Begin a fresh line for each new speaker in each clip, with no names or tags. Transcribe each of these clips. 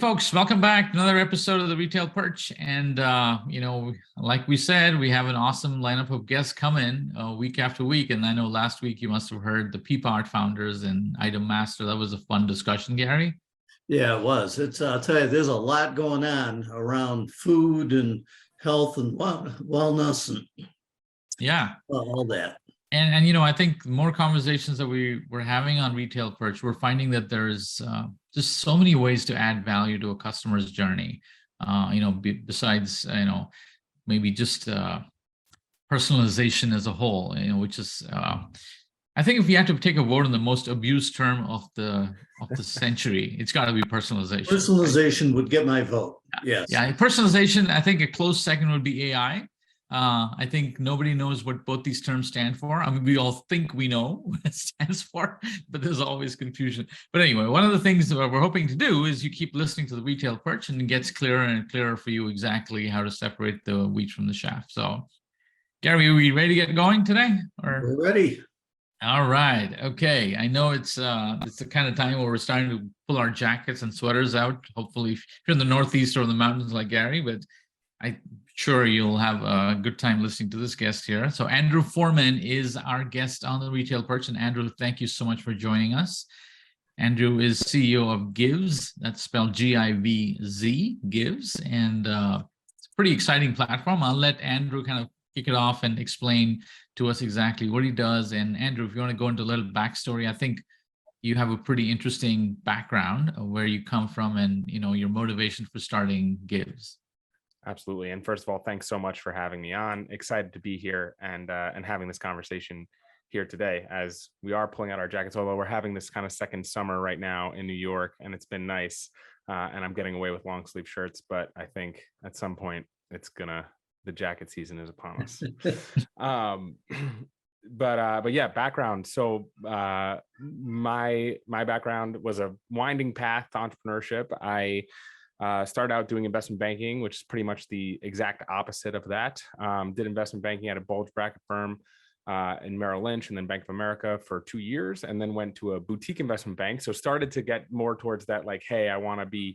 folks, welcome back to another episode of the Retail Perch. And, like we said, we have an awesome lineup of guests coming week after week. And I know last week you must have heard the Peapart founders and Item Master. That was a fun discussion, Gary.
Yeah, it was. I'll tell you, there's a lot going on around food and health and wellness and all that.
And I think more conversations that we're having on Retail Perch, we're finding that there's just so many ways to add value to a customer's journey. Besides, maybe just personalization as a whole, which is, I think if you had to take a vote on the most abused term of the century, it's got to be personalization.
Personalization, right? Would get my vote. Yes. Yeah.
Personalization. I think a close second would be AI. I think nobody knows what both these terms stand for. I mean, we all think we know what it stands for, but there's always confusion. But anyway, one of the things that we're hoping to do is you keep listening to the Retail Perch and it gets clearer and clearer for you exactly how to separate the wheat from the chaff. So, Gary, are we ready to get going today?
We're ready.
All right. Okay. I know it's the kind of time where we're starting to pull our jackets and sweaters out. Hopefully, if you're in the Northeast or the mountains like Gary, but I'm sure you'll have a good time listening to this guest here. So Andrew Forman is our guest on the Retail Perch. And Andrew, thank you so much for joining us. Andrew is CEO of Givz. That's spelled Givz, Givz. And it's a pretty exciting platform. I'll let Andrew kind of kick it off and explain to us exactly what he does. And Andrew, if you want to go into a little backstory, I think you have a pretty interesting background of where you come from and, your motivation for starting Givz.
Absolutely. And first of all, thanks so much for having me on. Excited to be here and having this conversation here today as we are pulling out our jackets, although we're having this kind of second summer right now in New York and it's been nice. And I'm getting away with long sleeve shirts, but I think at some point the jacket season is upon us. But yeah, background. So my background was a winding path to entrepreneurship. I started out doing investment banking, which is pretty much the exact opposite of that. Did investment banking at a bulge bracket firm in Merrill Lynch and then Bank of America for 2 years, and then went to a boutique investment bank. So started to get more towards that, like, hey, I want to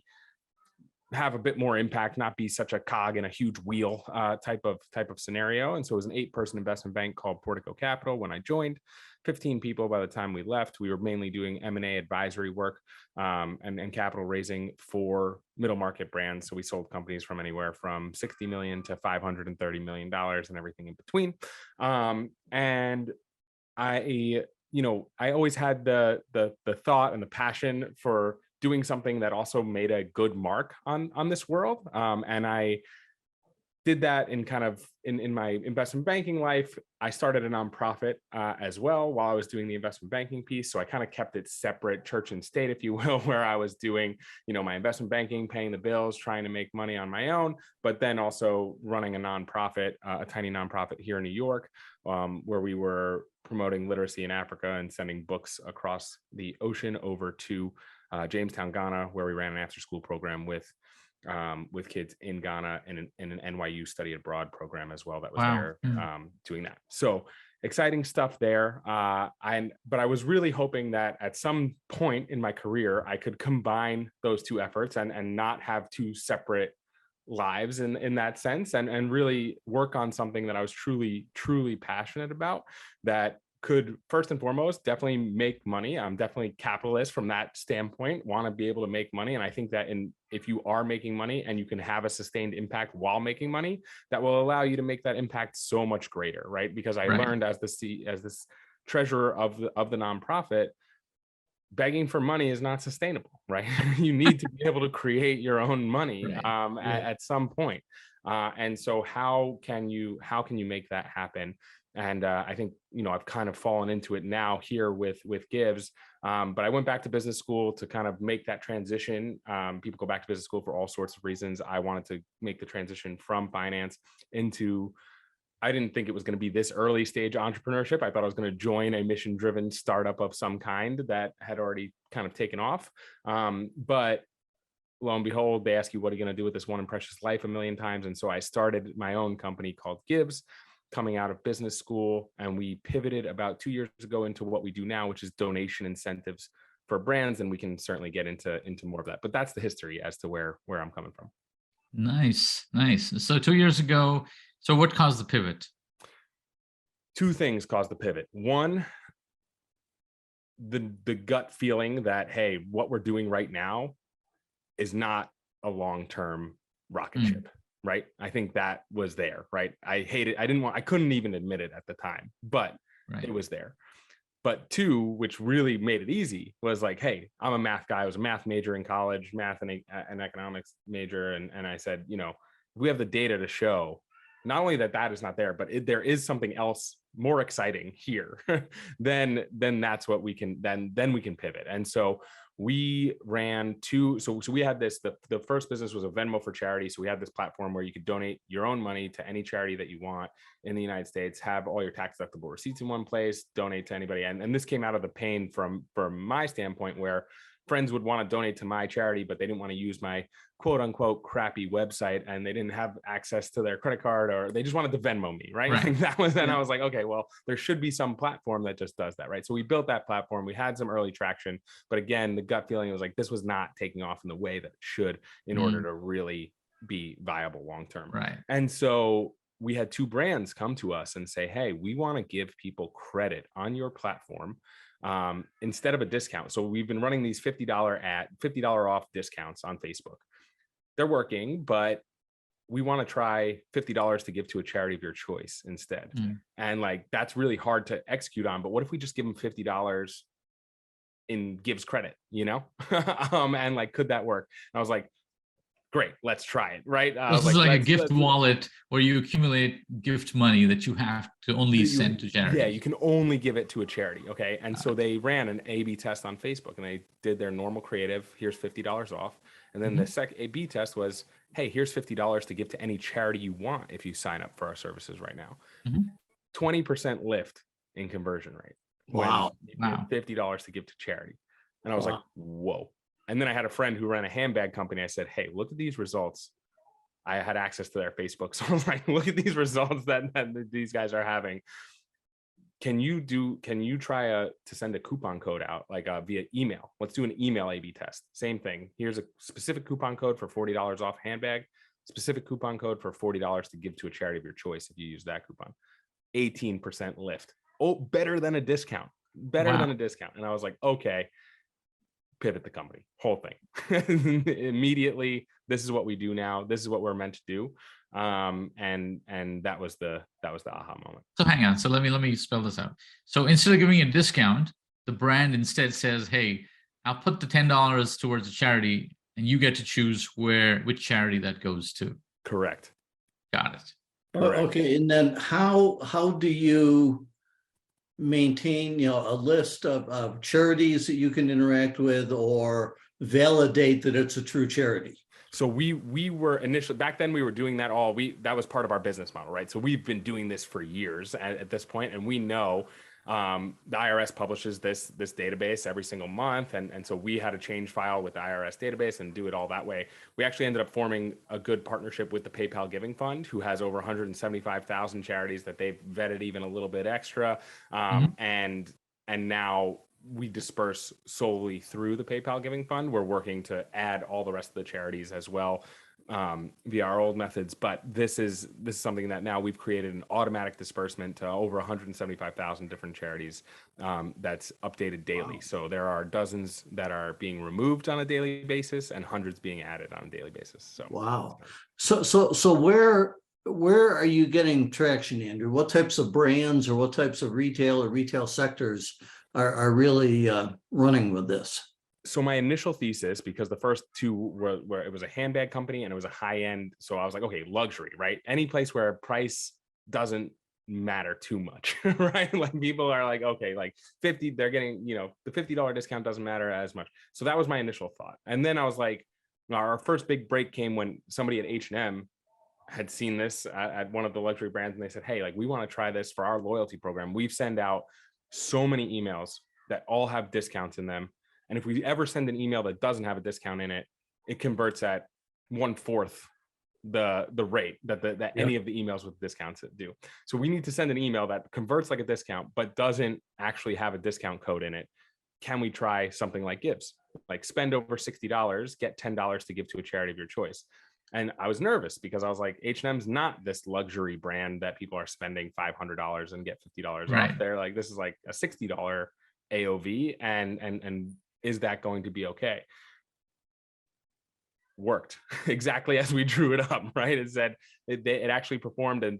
have a bit more impact, not be such a cog in a huge wheel type of scenario. And so it was an 8-person investment bank called Portico Capital when I joined. 15 people by the time we left. We were mainly doing M&A advisory work and capital raising for middle market brands. So we sold companies from anywhere from $60 million to $530 million and everything in between. And I always had the thought and the passion for doing something that also made a good mark on this world. And I did that in my investment banking life. I started a nonprofit as well while I was doing the investment banking piece. So I kind of kept it separate, church and state, if you will, where I was doing, my investment banking, paying the bills, trying to make money on my own, but then also running a nonprofit, a tiny nonprofit here in New York, where we were promoting literacy in Africa and sending books across the ocean over to Jamestown, Ghana, where we ran an after-school program with kids in Ghana and an NYU study abroad program as well that was there doing that. So exciting stuff there. But I was really hoping that at some point in my career, I could combine those two efforts and not have two separate lives in that sense and really work on something that I was truly, truly passionate about that could first and foremost definitely make money. I'm definitely capitalist from that standpoint, want to be able to make money. And I think that if you are making money and you can have a sustained impact while making money, that will allow you to make that impact so much greater, right? Because I learned as this treasurer of the nonprofit, begging for money is not sustainable, right? You need to be able to create your own money at some point. And so how can you make that happen? And I think, I've kind of fallen into it now here with Givz. But I went back to business school to kind of make that transition. People go back to business school for all sorts of reasons. I wanted to make the transition from finance into, I didn't think it was going to be this early stage entrepreneurship. I thought I was going to join a mission-driven startup of some kind that had already kind of taken off. But lo and behold, they ask you, what are you going to do with this one and precious life a million times? And so I started my own company called Givz, coming out of business school, and we pivoted about 2 years ago into what we do now, which is donation incentives for brands, and we can certainly get into more of that. But that's the history as to where I'm coming from.
Nice. So 2 years ago, so what caused the pivot?
Two things caused the pivot. One, the gut feeling that, hey, what we're doing right now is not a long-term rocket ship, right? I think that was there, right? I couldn't even admit it at the time, but it was there. But two, which really made it easy, was like, hey, I'm a math guy. I was a math major in college, math and economics major. And I said, if we have the data to show not only that is not there, but there is something else more exciting here, then that's what we can, then we can pivot. And so we ran two. So we had this, the first business was a Venmo for charity. So we had this platform where you could donate your own money to any charity that you want in the United States, have all your tax deductible receipts in one place, donate to anybody. And this came out of the pain from my standpoint, where friends would want to donate to my charity, but they didn't want to use my quote unquote crappy website, and they didn't have access to their credit card, or they just wanted to Venmo me, right? Like that was, and I was like, okay, well, there should be some platform that just does that, right? So we built that platform. We had some early traction, but again, the gut feeling was like, this was not taking off in the way that it should in order to really be viable long-term.
Right.
And so we had two brands come to us and say, hey, we want to give people credit on your platform instead of a discount. So we've been running these $50 off discounts on Facebook. They're working, but we want to try $50 to give to a charity of your choice instead. And like, that's really hard to execute on, but what if we just give them $50 in Givz credit, and like, could that work? And I was like, great, let's try it, right?
This is like a gift wallet where you accumulate gift money that you have to only send to charity.
Yeah, you can only give it to a charity, okay? And so they ran an A/B test on Facebook, and they did their normal creative, here's $50 off. And then the second A/B test was, hey, here's $50 to give to any charity you want if you sign up for our services right now. 20% lift in conversion rate.
Wow.
$50 to give to charity. And I was like, whoa. And then I had a friend who ran a handbag company. I said, hey, look at these results. I had access to their Facebook. So I was like, look at these results that these guys are having. Can you try to send a coupon code out like via email? Let's do an email A/B test. Same thing. Here's a specific coupon code for $40 off handbag, specific coupon code for $40 to give to a charity of your choice if you use that coupon. 18% lift. Oh, better than a discount. Than a discount. And I was like, okay. Pivot the company, whole thing. Immediately, this is what we do now. This is what we're meant to do. And that was the aha moment.
So hang on. So let me spell this out. So instead of giving a discount, the brand instead says, hey, I'll put the $10 towards a charity and you get to choose which charity that goes to.
Correct.
Got it.
Okay. And then how do you maintain a list of charities that you can interact with or validate that it's a true charity?
So we were initially, back then we were doing that that was part of our business model, right? So we've been doing this for years at this point, and we know the IRS publishes this database every single month. And so we had to change file with the IRS database and do it all that way. We actually ended up forming a good partnership with the PayPal Giving Fund, who has over 175,000 charities that they've vetted even a little bit extra. And now we disperse solely through the PayPal Giving Fund. We're working to add all the rest of the charities as well via our old methods, but this is something that now we've created an automatic disbursement to over 175,000 different charities that's updated daily. So there are dozens that are being removed on a daily basis and hundreds being added on a daily basis. So
wow. So where are you getting traction, Andrew? What types of brands or what types of retail sectors are really running with this?
So my initial thesis, because the first two were it was a handbag company and it was a high end. So I was like, okay, luxury, right? Any place where price doesn't matter too much, right? Like people are like, okay, like 50, they're getting, the $50 discount doesn't matter as much. So that was my initial thought. And then I was like, our first big break came when somebody at H&M had seen this at one of the luxury brands. And they said, hey, like we want to try this for our loyalty program. We've sent out so many emails that all have discounts in them. And if we ever send an email that doesn't have a discount in it, it converts at 1/4 the rate that any of the emails with discounts do. So we need to send an email that converts like a discount, but doesn't actually have a discount code in it, can we try something like Givz? Like spend over $60, get $10 to give to a charity of your choice. And I was nervous because I was like, H&M's not this luxury brand that people are spending $500 and get $50
Right.
off. They're like, this is like a $60 AOV, and is that going to be okay? Worked exactly as we drew it up, right? It said it actually performed, and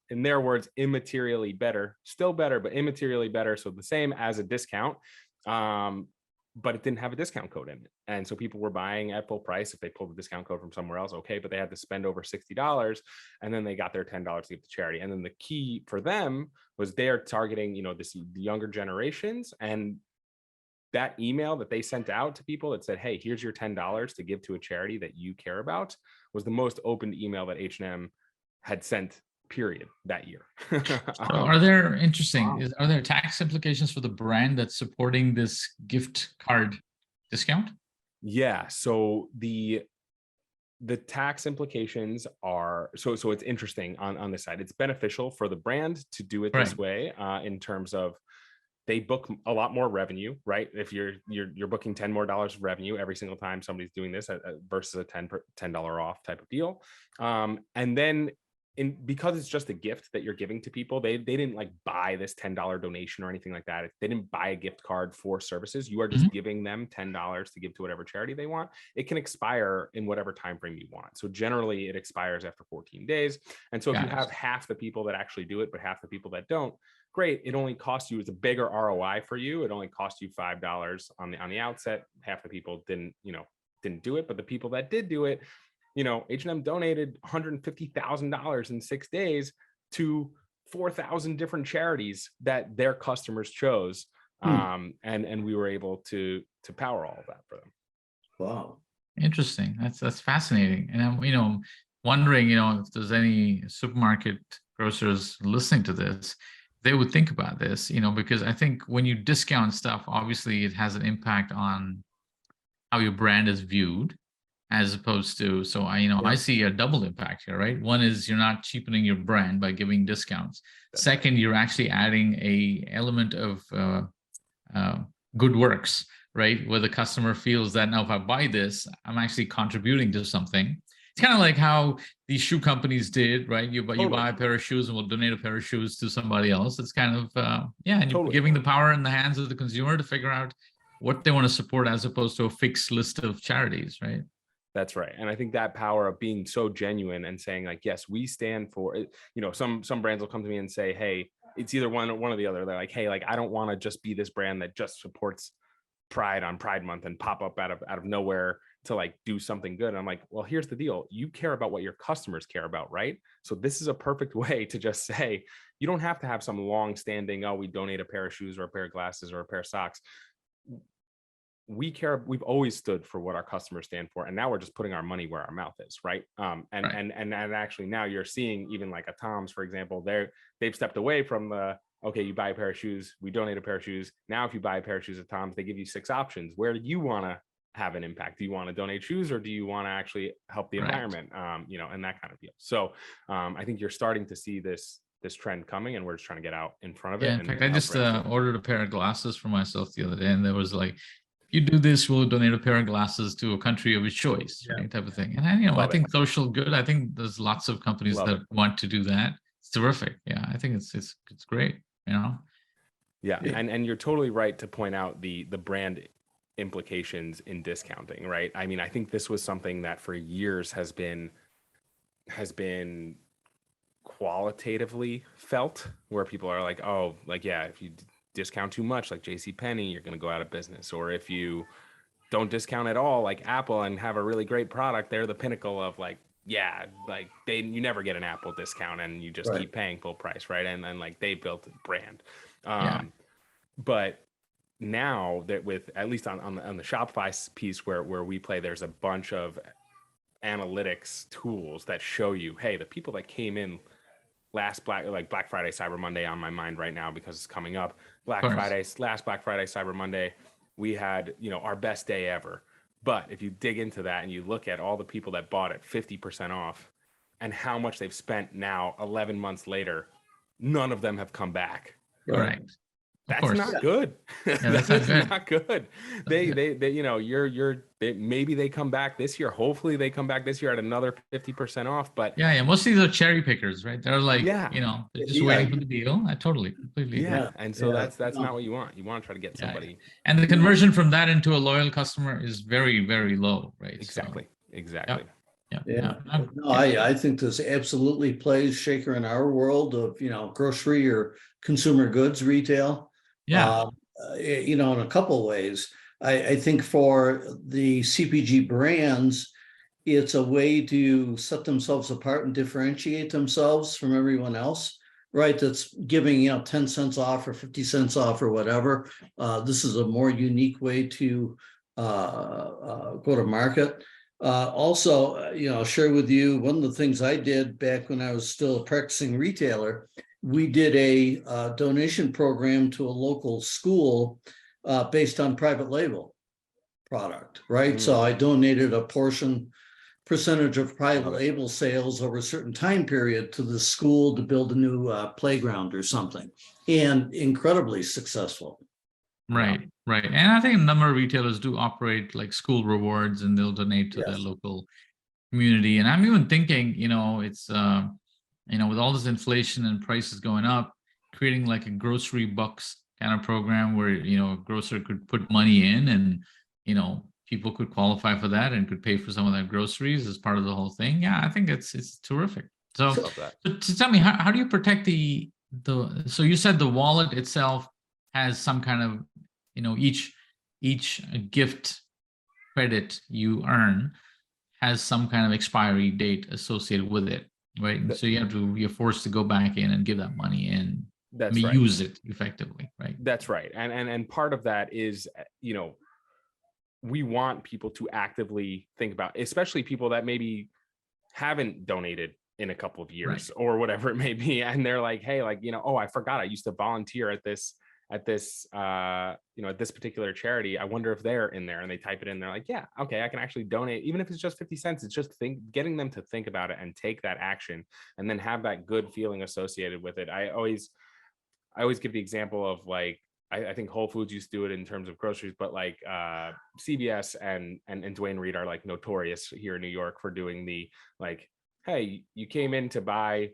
in their words, immaterially better, still better, but immaterially better. So the same as a discount, but it didn't have a discount code in it. And so people were buying at full price. If they pulled the discount code from somewhere else, okay, but they had to spend over $60, and then they got their $10 to give to charity. And then the key for them was they're targeting, the younger generations, and that email that they sent out to people that said, hey, here's your $10 to give to a charity that you care about, was the most opened email that H&M had sent, period, that year.
So are there are there tax implications for the brand that's supporting this gift card discount?
Yeah. So the tax implications are, so it's interesting on this side. It's beneficial for the brand to do it this way, in terms of they book a lot more revenue, right? If you're booking $10 more of revenue every single time somebody's doing this, versus a $10 off type of deal. And then because it's just a gift that you're giving to people, they didn't like buy this $10 donation or anything like that. They didn't buy a gift card for services. You are just giving them $10 to give to whatever charity they want. It can expire in whatever time frame you want. So generally it expires after 14 days. And so if you have half the people that actually do it, but half the people that don't, great. It only costs you, it's a bigger ROI for you. It only costs you $5 on the outset. Half the people didn't do it, but the people that did do it, H&M donated $150,000 in 6 days to 4,000 different charities that their customers chose. And we were able to power all of that for them.
Wow.
Interesting. That's fascinating. And I'm, wondering, if there's any supermarket grocers listening to this, they would think about this, because I think when you discount stuff, obviously it has an impact on how your brand is viewed, as opposed to, so I see a double impact here, right? One is you're not cheapening your brand by giving discounts. Second, you're actually adding a element of good works, right? Where the customer feels that now if I buy this, I'm actually contributing to something. It's kind of like how these shoe companies did, right? You buy a pair of shoes and we'll donate a pair of shoes to somebody else. It's kind of, and you're giving the power in the hands of the consumer to figure out what they want to support, as opposed to a fixed list of charities, right?
That's right. And I think that power of being so genuine and saying like, yes, we stand for it. Some brands will come to me and say, hey, it's either one or the other. They're like, hey, like, I don't want to just be this brand that just supports Pride on Pride Month and pop up out of nowhere to like do something good. And I'm like, well, here's the deal. You care about what your customers care about, right? So this is a perfect way to just say, you don't have to have some long standing, we donate a pair of shoes or a pair of glasses or a pair of socks. We care. We've always stood for what our customers stand for, and now we're just putting our money where our mouth is, right? And actually now you're seeing even like a Tom's, for example, they've stepped away from the, okay, you buy a pair of shoes, we donate a pair of shoes. Now, if you buy a pair of shoes at Tom's, they give you 6 options. Where do you want to have an impact? Do you want to donate shoes, or do you want to actually help the environment? And that kind of deal. So I think you're starting to see this trend coming, and we're just trying to get out in front of it.
In fact, I just ordered a pair of glasses for myself the other day, and there was like, you do this, we'll donate a pair of glasses to a country of your choice, right? Type of thing. And I think social good. I think there's lots of companies that want to do that. It's terrific. Yeah, I think it's great.
Yeah, and you're totally right to point out the brand implications in discounting, right? I mean, I think this was something that for years has been qualitatively felt, where people are like, oh, like, yeah, if you discount too much, like JCPenney, you're going to go out of business. Or if you don't discount at all, like Apple, and have a really great product, they're the pinnacle of like, yeah, like you never get an Apple discount and you just keep paying full price, right? And like they built a brand. But now that with, at least on the Shopify piece where we play, there's a bunch of analytics tools that show you, hey, the people that came in last Black Friday, Cyber Monday on my mind right now because it's coming up. Last Black Friday, Cyber Monday, we had, our best day ever. But if you dig into that and you look at all the people that bought it 50% off and how much they've spent now 11 months later, none of them have come back.
Correct.
That's
course.
not good.
Yeah, that's
That
not
is
good.
not good. They, you know, maybe they come back this year. Hopefully they come back this year at another 50% off. But
Yeah. Most of these are cherry pickers, right? They're like,
yeah,
they're just
Yeah,
waiting for the deal. I totally, completely agree.
yeah. And so
yeah.
that's
No.
not what you want. You want to try to get
Yeah.
somebody.
And the conversion from that into a loyal customer is very, very low, right? So,
Exactly.
Yeah,
No,
no, I think this absolutely plays shaker in our world of, grocery or consumer goods retail.
yeah,
In a couple of ways. I think for the CPG brands, it's a way to set themselves apart and differentiate themselves from everyone else, right? That's giving, 10 cents off or 50 cents off or whatever. This is a more unique way to go to market. Also, I'll share with you one of the things I did back when I was still a practicing retailer. We did a donation program to a local school based on private label product, right? So I donated a percentage of private label sales over a certain time period to the school to build a new playground or something, and incredibly successful.
right, right. And I think a number of retailers do operate like school rewards, and they'll donate to their
Yes.
local community. And I'm even thinking, it's with all this inflation and prices going up, creating like a grocery bucks kind of program where a grocer could put money in, and people could qualify for that and could pay for some of their groceries as part of the whole thing. Yeah, I think it's terrific. So,
Love that.
so tell me, how do you protect the so you said the wallet itself has some kind of each gift credit you earn has some kind of expiry date associated with it, right? And so you're forced to go back in and give that money in.
That's right.
Use it effectively, right?
That's right. And part of that is, we want people to actively think about, especially people that maybe haven't donated in a couple of years or whatever it may be. And they're like, hey, oh, I forgot I used to volunteer at this at this particular charity. I wonder if they're in there, and they type it in. They're like, yeah, okay, I can actually donate, even if it's just 50 cents. It's just getting them to think about it and take that action, and then have that good feeling associated with it. I always give the example of I think Whole Foods used to do it in terms of groceries, but CVS and Dwayne Reed are notorious here in New York for doing the hey, you came in to buy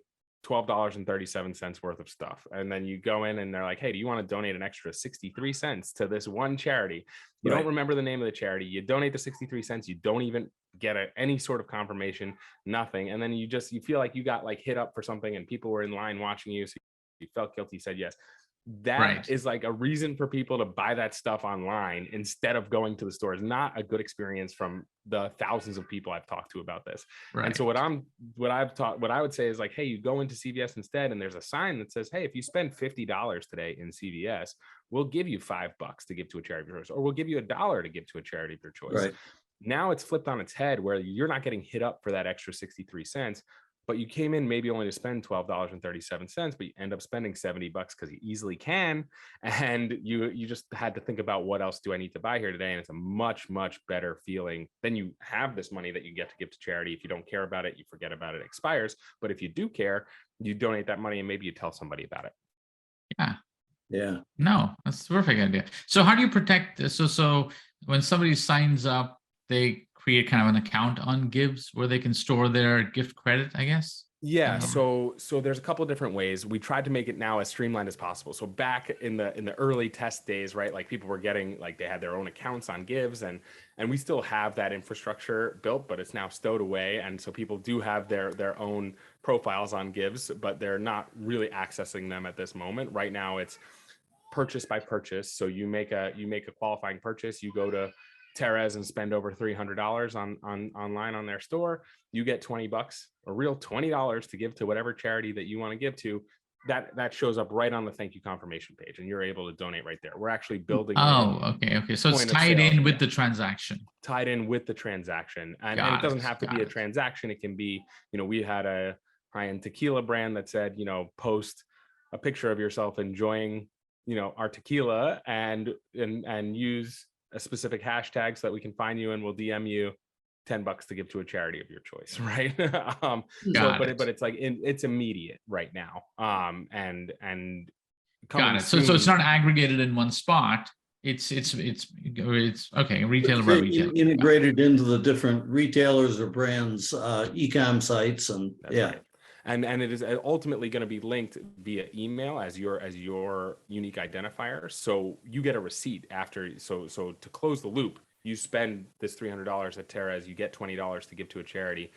$12.37 worth of stuff, and then you go in and they're like, hey, do you want to donate an extra 63 cents to this one charity? You don't remember the name of the charity, you donate the 63 cents, you don't even get any sort of confirmation, nothing, and then you feel like you got hit up for something, and people were in line watching you, so you felt guilty, said yes. That is a reason for people to buy that stuff online instead of going to the store. Is not a good experience from the thousands of people I've talked to about this. And so what I would say is hey, you go into CVS instead, and there's a sign that says, hey, if you spend $50 today in CVS, we'll give you $5 to give to a charity of your choice, or we'll give you $1 to give to a charity of your choice. Now it's flipped on its head, where you're not getting hit up for that extra 63 cents. But you came in maybe only to spend $12.37, but you end up spending $70 because you easily can. And you just had to think about, what else do I need to buy here today? And it's a much, much better feeling. Then you have this money that you get to give to charity. If you don't care about it, you forget about it, it expires. But if you do care, you donate that money, and maybe you tell somebody about it.
Yeah. No, that's a terrific idea. So how do you protect this? So when somebody signs up, they create kind of an account on Givz where they can store their gift credit, I guess?
Yeah, so there's a couple of different ways. We tried to make it now as streamlined as possible. So back in the early test days, right, people were getting they had their own accounts on Givz, and we still have that infrastructure built, but it's now stowed away. And so people do have their own profiles on Givz, but they're not really accessing them at this moment. Right now, it's purchase by purchase. So you make a qualifying purchase, you go to Terez and spend over $300 on online on their store, you get $20, a real $20 to give to whatever charity that you want to give to. That shows up right on the thank you confirmation page, and you're able to donate right there. We're actually building.
Okay. So it's tied in with the transaction.
Tied in with the transaction, and it doesn't have to be a transaction. It can be, we had a high-end tequila brand that said, post a picture of yourself enjoying, our tequila, and use a specific hashtag so that we can find you, and we'll DM you $10 to give to a charity of your choice, right? But it's it's immediate right now, and coming
Got it. So it's
soon.
not aggregated in one spot. It's okay, retailer by retailer.
Integrated into the different retailers or brands, e-com sites, and
That's
yeah.
right. And it is ultimately going to be linked via email as your unique identifier. So you get a receipt after. So to close the loop, you spend this $300 at Tara's, you get $20 to give to a charity.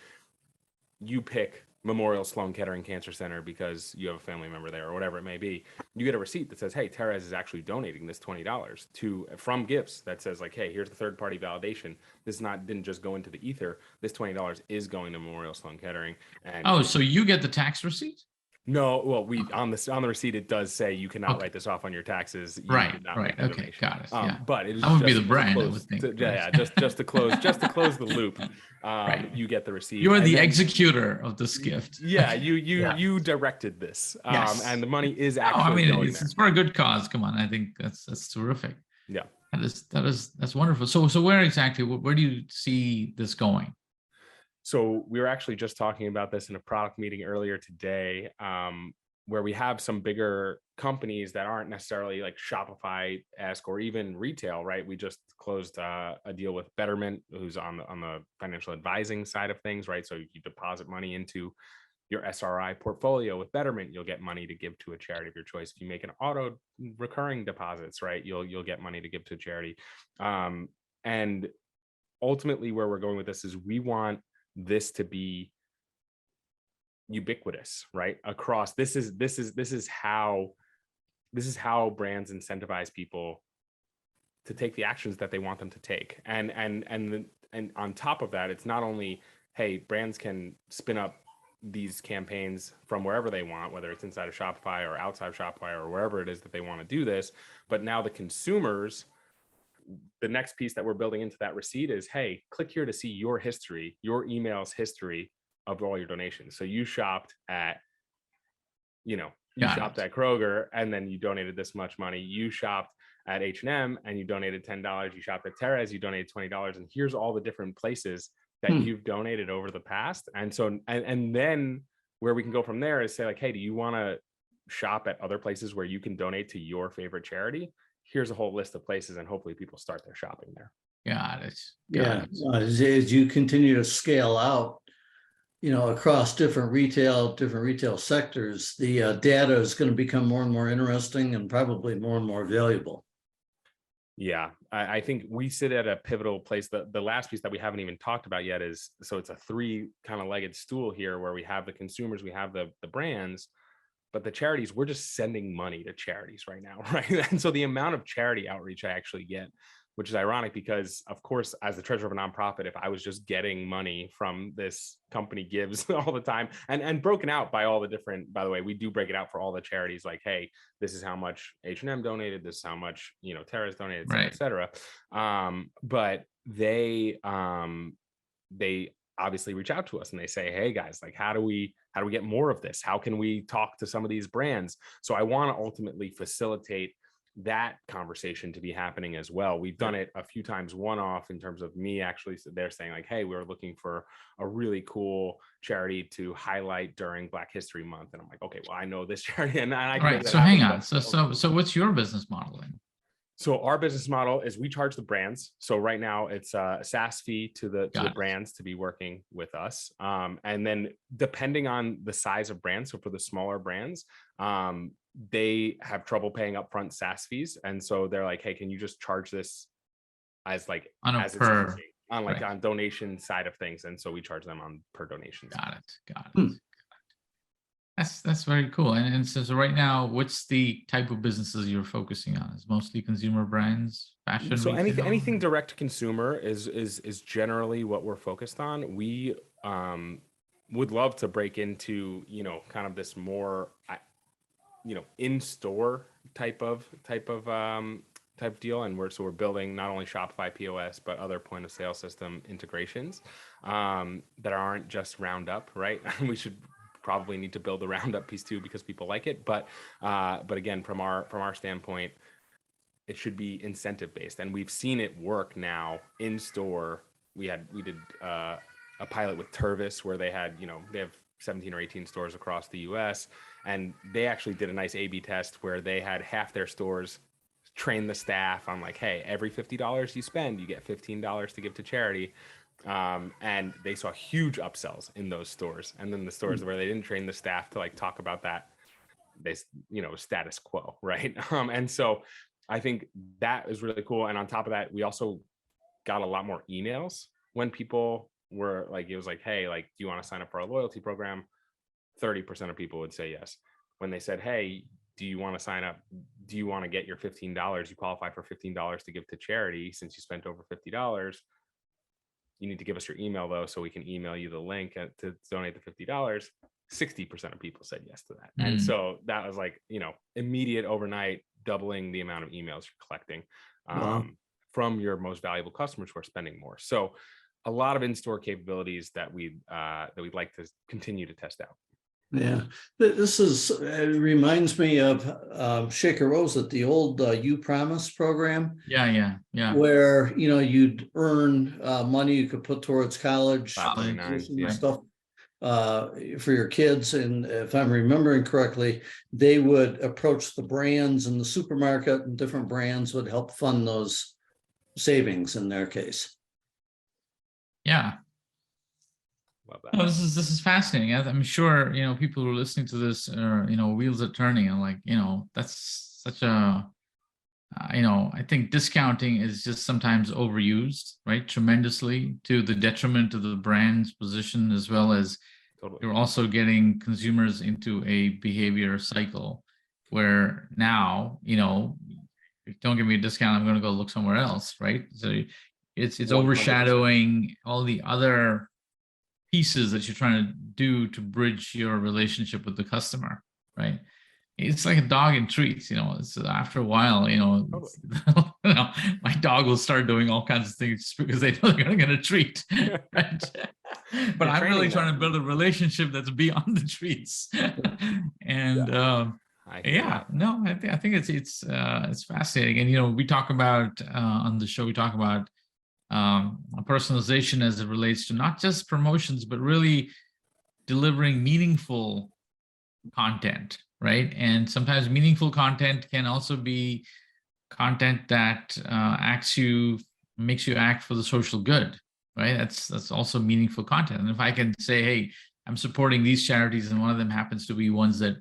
You pick Memorial Sloan Kettering Cancer Center because you have a family member there or whatever it may be. You get a receipt that says, hey, Tara's is actually donating this $20 from Givz, that says like, hey, here's the third party validation. This didn't just go into the ether. This $20 is going to Memorial Sloan Kettering. And
Oh, so you get the tax receipt?
no, well, on the receipt it does say you cannot
Okay.
write this off on your taxes. You
Right,
did not
right.
make the
Okay,
donation.
got it. Yeah.
But it is
That would be
just
the
to
brand, I
close-
would think.
to-
right?
yeah, just to close the loop.
Right.
You get the receipt.
You are
and
the
then-
executor of this gift.
Yeah,
Yeah.
you directed this,
Yes.
and the money is
No,
actually
I mean
going
it's
there.
for a good cause. Come on, I think that's terrific.
Yeah.
That's wonderful. So where exactly? Where do you see this going?
So we were actually just talking about this in a product meeting earlier today, where we have some bigger companies that aren't necessarily like Shopify-esque or even retail, right? We just closed a deal with Betterment, who's on the financial advising side of things, right? So you deposit money into your SRI portfolio with Betterment, you'll get money to give to a charity of your choice. If you make an auto recurring deposits, right, you'll get money to give to a charity. And ultimately, where we're going with this is we want this to be ubiquitous, right? Across this is how brands incentivize people to take the actions that they want them to take. And on top of that, it's not only, hey, brands can spin up these campaigns from wherever they want, whether it's inside of Shopify or outside of Shopify or wherever it is that they want to do this, but now the consumers, the next piece that we're building into that receipt is, hey, click here to see your history, your email's history of all your donations. So you shopped at, shopped at Kroger and then you donated this much money. You shopped at H&M and you donated $10. You shopped at Tara's, you donated $20. And here's all the different places that you've donated over the past. And so, and then where we can go from there is say like, hey, do you want to shop at other places where you can donate to your favorite charity? Here's a whole list of places, and hopefully people start their shopping there.
Got it.
Yeah. As you continue to scale out, across different retail sectors, the data is going to become more and more interesting and probably more and more valuable.
Yeah, I think we sit at a pivotal place. The last piece that we haven't even talked about yet is, so it's a 3 kind of legged stool here where we have the consumers, we have the brands, but the charities, we're just sending money to charities right now, right? And so the amount of charity outreach I actually get, which is ironic because, of course, as the treasurer of a nonprofit, if I was just getting money from this company Givz all the time and broken out by all the different, by the way, we do break it out for all the charities, like, hey, this is how much H&M donated, this is how much, Tara's donated, et cetera. But they obviously reach out to us and they say, hey guys, like, how do we get more of this? How can we talk to some of these brands? So I want to ultimately facilitate that conversation to be happening as well. We've done it a few times one-off in terms of me actually, they're saying like, hey, we're looking for a really cool charity to highlight during Black History Month. And I'm like, okay, well, I know this charity. And I can make that
so
happen,
hang on. So what's your business model then?
So our business model is we charge the brands. So right now it's a SaaS fee to the brands to be working with us. And then depending on the size of brands, so for the smaller brands, they have trouble paying upfront SaaS fees. And so they're like, hey, can you just charge this as like
On a per,
on donation side of things? And so we charge them on per donation.
Got it. That's very cool. And so right now, what's the type of businesses you're focusing on? Is mostly consumer brands, fashion?
So
retail?
anything direct to consumer is generally what we're focused on. We would love to break into kind of this more in-store type deal, and we're building not only Shopify POS but other point of sale system integrations that aren't just Roundup, right? We should probably need to build the Roundup piece too because people like it, but again, from our standpoint, it should be incentive based, and we've seen it work now in store. We did a pilot with Tervis where they had they have 17 or 18 stores across the US, And they actually did a nice A/B test where they had half their stores train the staff on like, hey, every $50 you spend, you get $15 to give to charity. And they saw huge upsells in those stores. And then the stores where they didn't train the staff to like talk about that, they, status quo, right? And so I think that is really cool. And on top of that, we also got a lot more emails when people were like, it was like, hey, like, do you want to sign up for our loyalty program? 30% of people would say yes. When they said, hey, do you want to sign up? Do you want to get your $15? You qualify for $15 to give to charity since you spent over $50. You need to give us your email though, so we can email you the link to donate the $50. 60% of people said yes to that. And so that was like, immediate overnight, doubling the amount of emails you're collecting from your most valuable customers who are spending more. So a lot of in-store capabilities that we'd like to continue to test out.
Yeah, it reminds me of Shaker Rose at the old You Promise program.
Yeah.
Where, you'd earn money you could put towards college
$5.99,
stuff for your kids. And if I'm remembering correctly, they would approach the brands in the supermarket, and different brands would help fund those savings in their case.
Yeah.
Love that.
Oh, this is fascinating. I'm sure, people who are listening to this are, wheels are turning, and like, that's such a, I think discounting is just sometimes overused, right? Tremendously, to the detriment of the brand's position, as well as you're also getting consumers into a behavior cycle where now, if you don't give me a discount, I'm going to go look somewhere else, right? So it's
100%.
overshadowing all the other pieces that you're trying to do to bridge your relationship with the customer, right? It's like a dog and treats, it's after a while, my dog will start doing all kinds of things just because they know they're going to get a treat, right? But I'm really trying to build a relationship that's beyond the treats. And I think it's fascinating. And we talk about on the show, we talk about personalization as it relates to not just promotions, but really delivering meaningful content, right? And sometimes meaningful content can also be content that makes you act for the social good, right? That's also meaningful content. And if I can say, hey, I'm supporting these charities, and one of them happens to be ones that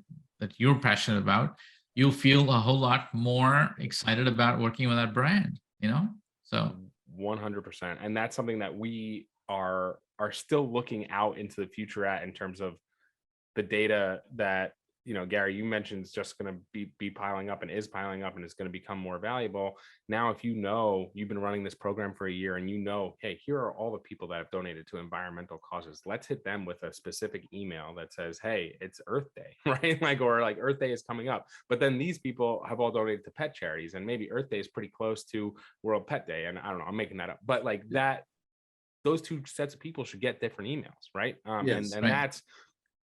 you're passionate about, you'll feel a whole lot more excited about working with that brand, So
100%. And that's something that we are still looking out into the future at, in terms of the data that, Gary, you mentioned is just going to be piling up, and is piling up, and it's going to become more valuable. Now, if you've been running this program for a year, and hey, here are all the people that have donated to environmental causes. Let's hit them with a specific email that says, hey, it's Earth Day, right? Or Earth Day is coming up. But then these people have all donated to pet charities, and maybe Earth Day is pretty close to World Pet Day. And I don't know, I'm making that up. But those two sets of people should get different emails, right?
Yes,
and that's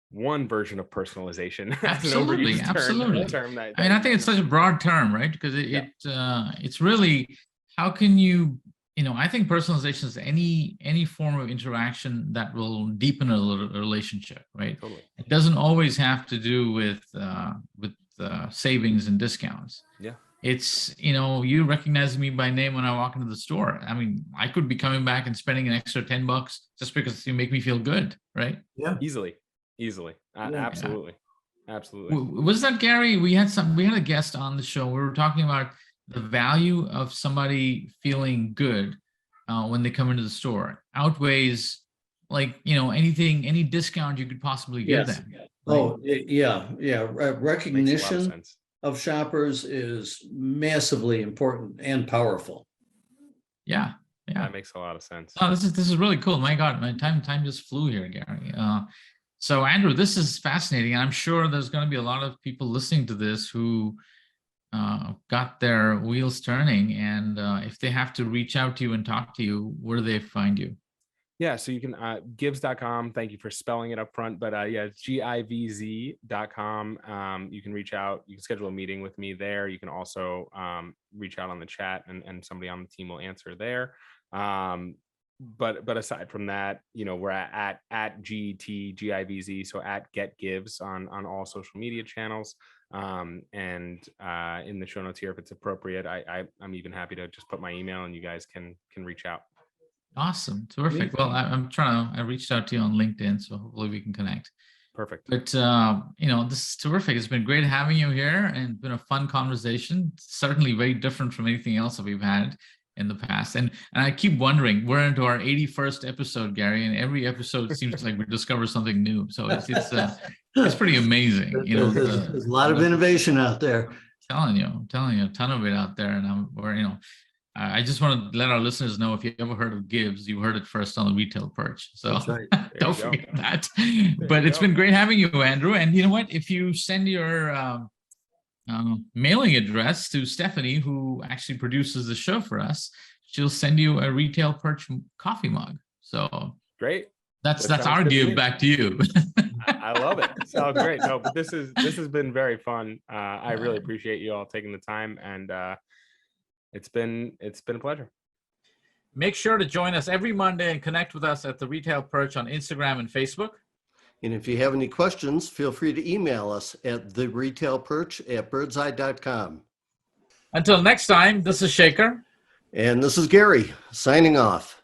one version of personalization.
Absolutely.
Term
I think it's such a broad term, right? Because it's really, how can you, I think personalization is any form of interaction that will deepen a relationship, right?
Totally.
It doesn't always have to do with savings and discounts.
Yeah.
It's, you recognize me by name when I walk into the store. I mean, I could be coming back and spending an extra $10 just because you make me feel good, right?
Yeah.
Easily. Absolutely.
Was that Gary? We had a guest on the show. We were talking about the value of somebody feeling good when they come into the store outweighs any discount you could possibly give them.
Oh, yeah. Recognition of shoppers is massively important and powerful.
Yeah.
That makes a lot of sense.
Oh, this is really cool. My God, my time just flew here, Gary. So Andrew, this is fascinating. I'm sure there's going to be a lot of people listening to this who got their wheels turning. And if they have to reach out to you and talk to you, where do they find you?
Yeah, so you can Givz.com. Thank you for spelling it up front. But it's Givz.com. You can reach out. You can schedule a meeting with me there. You can also reach out on the chat, and somebody on the team will answer there. but aside from that, we're at GTGIVZ, so at Get Givz on all social media channels. And in the show notes here, if it's appropriate, I'm even happy to just put my email and you guys can reach out.
Awesome. Terrific. Well, I reached out to you on LinkedIn, so hopefully we can connect.
Perfect.
But, this is terrific. It's been great having you here and been a fun conversation. Certainly very different from anything else that we've had in the past. And I keep wondering, we're into our 81st episode, Gary, and every episode seems like we discover something new. So it's pretty amazing.
There's a lot of innovation out there.
I'm telling you a ton of it out there. And I just want to let our listeners know, if you ever heard of Givz, you heard it first on the Retail Perch. So
That's right.
don't forget that. But it's been great having you, Andrew. And you know what? If you send your mailing address to Stephanie, who actually produces the show for us, she'll send you a Retail Perch coffee mug. So
great.
That's our give back to you.
I love it. Sounds great. No, but this has been very fun. I really appreciate you all taking the time, and it's been a pleasure.
Make sure to join us every Monday and connect with us at the Retail Perch on Instagram and Facebook.
And if you have any questions, feel free to email us at theretailperch@birdseye.com.
Until next time, this is Shaker.
And this is Gary signing off.